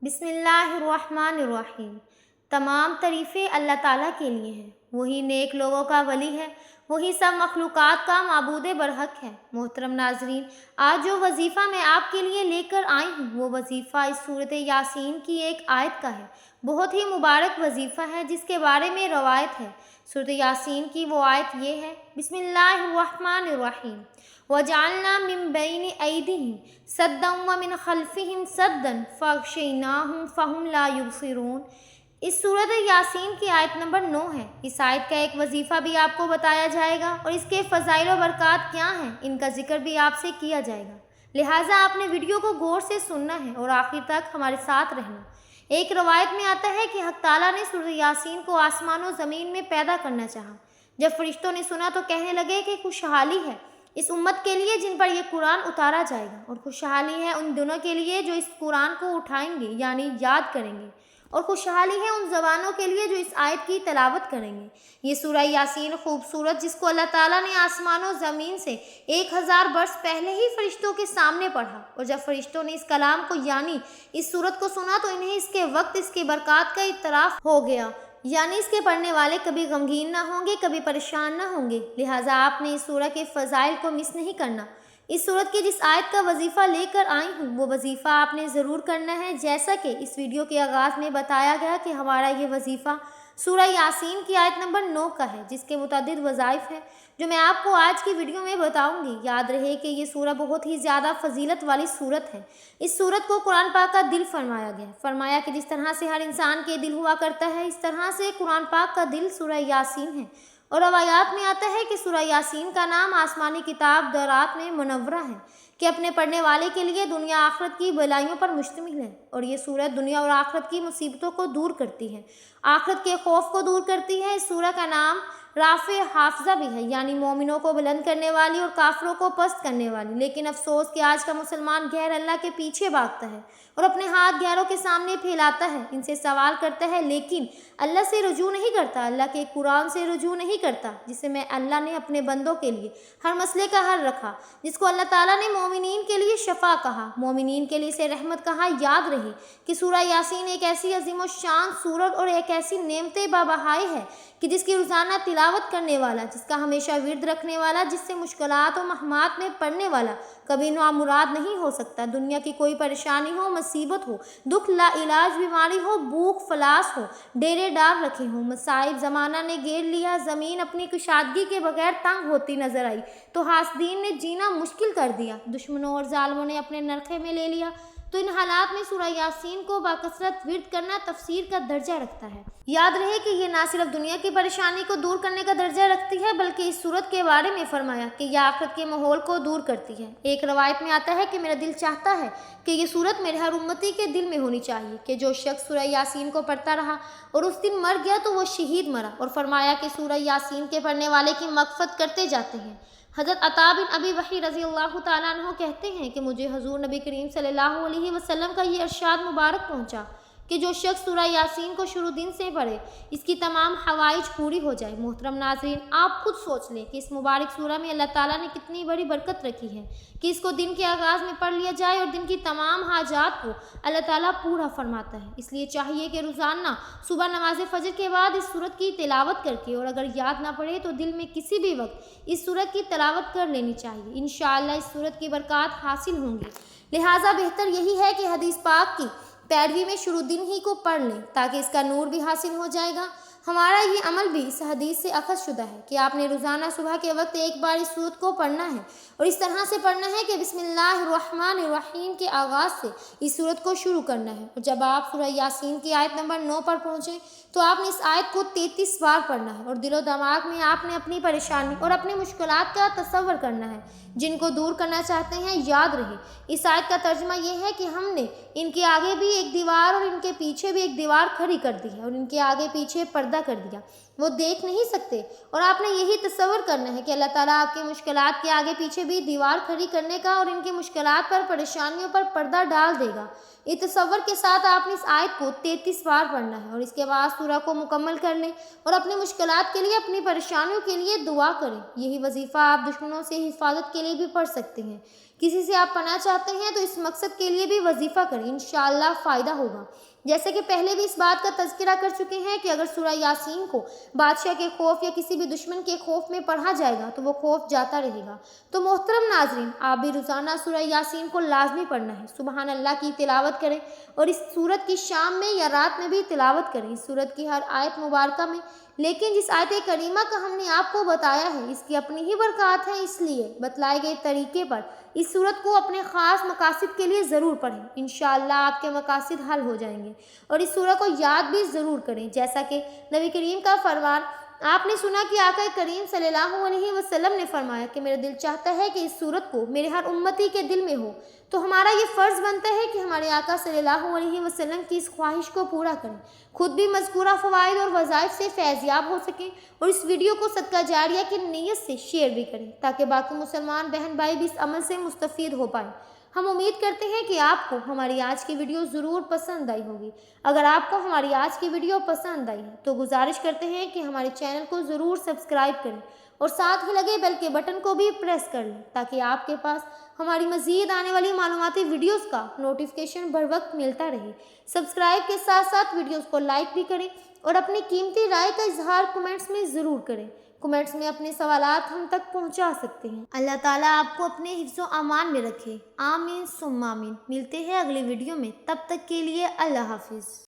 بسم اللہ الرحمن الرحیم۔ تمام تعریفیں اللہ تعالیٰ کے لیے ہیں۔ وہی نیک لوگوں کا ولی ہے، وہی سب مخلوقات کا معبود برحق ہے۔ محترم ناظرین، آج جو وظیفہ میں آپ کے لیے لے کر آئی ہوں وہ وظیفہ اس سورۃ یاسین کی ایک آیت کا ہے۔ بہت ہی مبارک وظیفہ ہے جس کے بارے میں روایت ہے۔ سورۃ یاسین کی وہ آیت یہ ہے، بسم اللہ الرحمن الرحیم، وَجَعَلْنَا مِن بَيْنِ أَيْدِيهِمْ سَدًّا وَمِنْ خَلْفِهِمْ سَدًّا فَأَغْشَيْنَاهُمْ فَهُمْ لَا يُبْصِرُونَ۔ اس سورۃ یاسین کی آیت نمبر 9 ہے۔ اس آیت کا ایک وظیفہ بھی آپ کو بتایا جائے گا اور اس کے فضائل و برکات کیا ہیں ان کا ذکر بھی آپ سے کیا جائے گا، لہٰذا آپ نے ویڈیو کو غور سے سننا ہے اور آخر تک ہمارے ساتھ رہنا۔ ایک روایت میں آتا ہے کہ حق تعالیٰ نے سورۃ یاسین کو آسمان و زمین میں پیدا کرنا چاہا۔ جب فرشتوں نے سنا تو کہنے لگے کہ خوشحالی ہے اس امت کے لیے جن پر یہ قرآن اتارا جائے گا، اور خوشحالی ہے ان دنوں کے لیے جو اس قرآن کو اٹھائیں گے یعنی یاد کریں گے، اور خوشحالی ہے ان زبانوں کے لیے جو اس آیت کی تلاوت کریں گے۔ یہ سورہ یاسین خوبصورت جس کو اللہ تعالیٰ نے آسمان و زمین سے 1000 برس پہلے ہی فرشتوں کے سامنے پڑھا، اور جب فرشتوں نے اس کلام کو یعنی اس سورت کو سنا تو انہیں اس کے وقت اس کے برکات کا اعتراف ہو گیا، یعنی اس کے پڑھنے والے کبھی غمگین نہ ہوں گے، کبھی پریشان نہ ہوں گے، لہٰذا آپ نے اس سورہ کے فضائل کو مس نہیں کرنا۔ اس سورت کی جس آیت کا وظیفہ لے کر آئی ہوں وہ وظیفہ آپ نے ضرور کرنا ہے، جیسا کہ اس ویڈیو کے آغاز میں بتایا گیا کہ ہمارا یہ وظیفہ سورہ یاسین کی آیت نمبر 9 کا ہے، جس کے متعدد وظائف ہیں جو میں آپ کو آج کی ویڈیو میں بتاؤں گی۔ یاد رہے کہ یہ سورہ بہت ہی زیادہ فضیلت والی سورت ہے۔ اس سورت کو قرآن پاک کا دل فرمایا گیا، فرمایا کہ جس طرح سے ہر انسان کے دل ہوا کرتا ہے اس طرح سے قرآن پاک کا دل سورہ یاسین ہے، اور روایات میں آتا ہے کہ سورہ یاسین کا نام آسمانی کتاب دورات میں منورہ ہے کہ اپنے پڑھنے والے کے لیے دنیا آخرت کی بلائیوں پر مشتمل ہے، اور یہ سورت دنیا اور آخرت کی مصیبتوں کو دور کرتی ہے، آخرت کے خوف کو دور کرتی ہے۔ اس سورہ کا نام رافع حافظہ بھی ہے، یعنی مومنوں کو بلند کرنے والی اور کافروں کو پست کرنے والی۔ لیکن افسوس کہ آج کا مسلمان غیر اللہ کے پیچھے بھاگتا ہے اور اپنے ہاتھ غیروں کے سامنے پھیلاتا ہے، ان سے سوال کرتا ہے لیکن اللہ سے رجوع نہیں کرتا، اللہ کے قرآن سے رجوع نہیں کرتا جسے میں اللہ نے اپنے بندوں کے لیے ہر مسئلے کا حل رکھا، جس کو اللہ تعالیٰ نے مومنین کے لیے شفا کہا، مومنین کے لیے اسے رحمت کہا۔ یاد رہے کہ سورہ یاسین ایک ایسی عظیم و شان سورت اور ایک ایسی نعمت بابہائی ہے کہ جس کی روزانہ تلاوت کرنے والا، جس کا ہمیشہ ورد رکھنے والا، جس سے مشکلات و مہمات میں پڑھنے والا کبھی نامراد نہیں ہو سکتا۔ دنیا کی کوئی پریشانی ہو، مصیبت ہو، دکھ لا علاج بیماری ہو، بھوک فلاس ہو، ڈیرے ڈال رکھے ہوں، مصائب زمانہ نے گھیر لیا، زمین اپنی کشادگی کے بغیر تنگ ہوتی نظر آئی تو حاسدین نے جینا مشکل کر دیا، دشمنوں اور ظالموں نے اپنے نرخے میں لے لیا، تو ان حالات میں سورہ یاسین کو باکثرت ورد کرنا تفسیر کا درجہ رکھتا ہے۔ یاد رہے کہ یہ نہ صرف دنیا کی پریشانی کو دور کرنے کا درجہ رکھتی ہے بلکہ اس سورت کے بارے میں فرمایا کہ یہ آخرت کے ماحول کو دور کرتی ہے۔ ایک روایت میں آتا ہے کہ میرا دل چاہتا ہے کہ یہ سورت میرے ہر امتی کے دل میں ہونی چاہیے کہ جو شخص سورہ یاسین کو پڑھتا رہا اور اس دن مر گیا تو وہ شہید مرا، اور فرمایا کہ سورہ یاسین کے پڑھنے والے کی مغفرت کرتے جاتے ہیں۔ حضرت عطا بن ابی وحی رضی اللہ تعالیٰ عنہ کہتے ہیں کہ مجھے حضور نبی کریم صلی اللہ علیہ وسلم کا یہ ارشاد مبارک پہنچا کہ جو شخص سورہ یاسین کو شروع دن سے پڑھے اس کی تمام حوائج پوری ہو جائے۔ محترم ناظرین، آپ خود سوچ لیں کہ اس مبارک سورہ میں اللہ تعالیٰ نے کتنی بڑی برکت رکھی ہے کہ اس کو دن کے آغاز میں پڑھ لیا جائے اور دن کی تمام حاجات کو اللہ تعالیٰ پورا فرماتا ہے۔ اس لیے چاہیے کہ روزانہ صبح نماز فجر کے بعد اس سورت کی تلاوت کر کے، اور اگر یاد نہ پڑے تو دل میں کسی بھی وقت اس سورت کی تلاوت کر لینی چاہیے، انشاءاللہ اس سورت کی برکات حاصل ہوں گی۔ لہٰذا بہتر یہی ہے کہ حدیث پاک کی پیروی میں شروع دن ہی کو پڑھ لیں تاکہ اس کا نور بھی حاصل ہو جائے گا۔ ہمارا یہ عمل بھی اس حدیث سے اخذ شدہ ہے کہ آپ نے روزانہ صبح کے وقت ایک بار اس سورت کو پڑھنا ہے، اور اس طرح سے پڑھنا ہے کہ بسم اللہ الرحمن الرحیم کے آغاز سے اس سورت کو شروع کرنا ہے، اور جب آپ سورہ یاسین کی آیت نمبر 9 پر پہنچیں تو آپ نے اس آیت کو 33 بار پڑھنا ہے، اور دل و دماغ میں آپ نے اپنی پریشانی اور اپنی مشکلات کا تصور کرنا ہے جن کو دور کرنا چاہتے ہیں۔ یاد رہے اس آیت کا ترجمہ یہ ہے کہ ہم نے ان کے آگے بھی ایک دیوار اور ان کے پیچھے بھی ایک دیوار کھڑی کر دی ہے، اور ان کے آگے پیچھے پردہ کر دیا وہ دیکھ نہیں سکتے، اور آپ نے یہی تصور کرنا ہے کہ اللہ تعالیٰ آپ کی مشکلات کے آگے پیچھے بھی دیوار کھڑی کرنے کا اور ان کی مشکلات پر، پریشانیوں پر پردہ ڈال دے گا۔ اس تصور کے ساتھ آپ نے اس آیت کو 33 بار پڑھنا ہے، اور اس کے بعد سورہ کو مکمل کر لیں اور اپنی مشکلات کے لیے، اپنی پریشانیوں کے لیے دعا کریں۔ یہی وظیفہ آپ دشمنوں سے حفاظت کے لیے بھی پڑھ سکتے ہیں۔ کسی سے آپ پناہ چاہتے ہیں تو اس مقصد کے لیے بھی وظیفہ کریں، انشاءاللہ فائدہ ہوگا۔ جیسے کہ پہلے بھی اس بات کا تذکرہ کر چکے ہیں کہ اگر سورہ یاسین کو بادشاہ کے خوف یا کسی بھی دشمن کے خوف میں پڑھا جائے گا تو وہ خوف جاتا رہے گا۔ تو محترم ناظرین، آپ بھی روزانہ سورہ یاسین کو لازمی پڑھنا ہے، سبحان اللہ کی تلاوت کریں، اور اس سورت کی شام میں یا رات میں بھی تلاوت کریں، اس سورت کی ہر آیت مبارکہ میں۔ لیکن جس آیت کریمہ کا ہم نے آپ کو بتایا ہے، اس کی اپنی ہی برکات ہیں، اس لیے بتلائے گئے طریقے پر اس سورت کو اپنے خاص مقاصد کے لیے ضرور پڑھیں، انشاءاللہ آپ کے مقاصد حل ہو جائیں گے۔ اور اس سورہ کو یاد بھی ضرور کریں، جیسا کہ نبی کریم کا فرمان آپ نے سنا کہ آقا کریم صلی اللہ علیہ وسلم نے فرمایا کہ میرا دل چاہتا ہے کہ اس سورت کو میرے ہر امتی کے دل میں ہو، تو ہمارا یہ فرض بنتا ہے کہ ہمارے آقا صلی اللہ علیہ وسلم کی اس خواہش کو پورا کریں، خود بھی مذکورہ فوائد اور وظائف سے فیضیاب ہو سکیں، اور اس ویڈیو کو صدقہ جاریہ کی نیت سے شیئر بھی کریں تاکہ باقی مسلمان بہن بھائی بھی اس عمل سے مستفید ہو پائیں۔ ہم امید کرتے ہیں کہ آپ کو ہماری آج کی ویڈیو ضرور پسند آئی ہوگی۔ اگر آپ کو ہماری آج کی ویڈیو پسند آئی ہے تو گزارش کرتے ہیں کہ ہمارے چینل کو ضرور سبسکرائب کریں اور ساتھ ہی لگے بیل کے بٹن کو بھی پریس کر لیں تاکہ آپ کے پاس ہماری مزید آنے والی معلوماتی ویڈیوز کا نوٹیفیکیشن بر وقت ملتا رہے۔ سبسکرائب کے ساتھ ساتھ ویڈیوز کو لائک بھی کریں اور اپنی قیمتی رائے کا اظہار کمنٹس میں ضرور کریں۔ کمنٹس میں اپنے سوالات ہم تک پہنچا سکتے ہیں۔ اللہ تعالیٰ آپ کو اپنے حفظ و امان میں رکھے، آمین ثم آمین۔ ملتے ہیں اگلی ویڈیو میں، تب تک کے لیے اللہ حافظ۔